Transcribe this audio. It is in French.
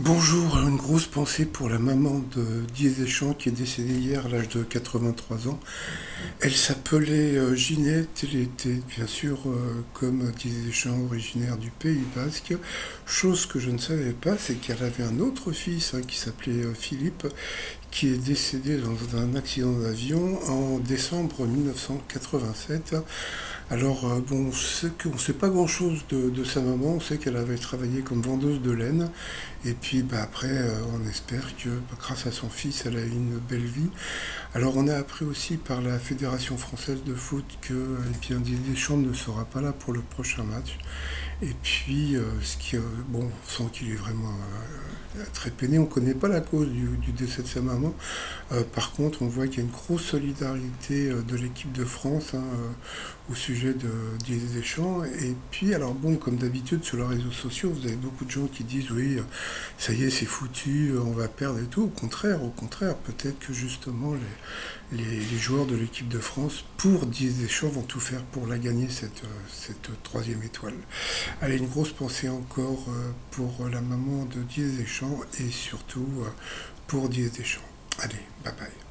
Bonjour, une grosse pensée pour la maman de Didier Deschamps qui est décédée hier à l'âge de 83 ans. Elle s'appelait Ginette, elle était bien sûr comme Didier Deschamps originaire du Pays Basque. Chose que je ne savais pas, c'est qu'elle avait un autre fils qui s'appelait Philippe, qui est décédé dans un accident d'avion en décembre 1987. Alors, bon, on ne sait pas grand-chose de sa maman. On sait qu'elle avait travaillé comme vendeuse de laine. Et puis, bah, après, on espère que grâce à son fils, elle a eu une belle vie. Alors, on a appris aussi par la Fédération française de foot que Didier Deschamps ne sera pas là pour le prochain match. Et puis, bon, on sent qu'il est vraiment très peiné. On ne connaît pas la cause du décès de sa maman. Par contre, on voit qu'il y a une grosse solidarité de l'équipe de France au sujet de Didier Deschamps. Et puis, alors bon, comme d'habitude sur les réseaux sociaux, vous avez beaucoup de gens qui disent oui, ça y est, c'est foutu, on va perdre et tout. Au contraire, peut-être que justement les joueurs de l'équipe de France pour Didier Deschamps vont tout faire pour la gagner cette troisième étoile. Allez, une grosse pensée encore pour la maman de Didier Deschamps et surtout pour Didier Deschamps. Allez, bye bye.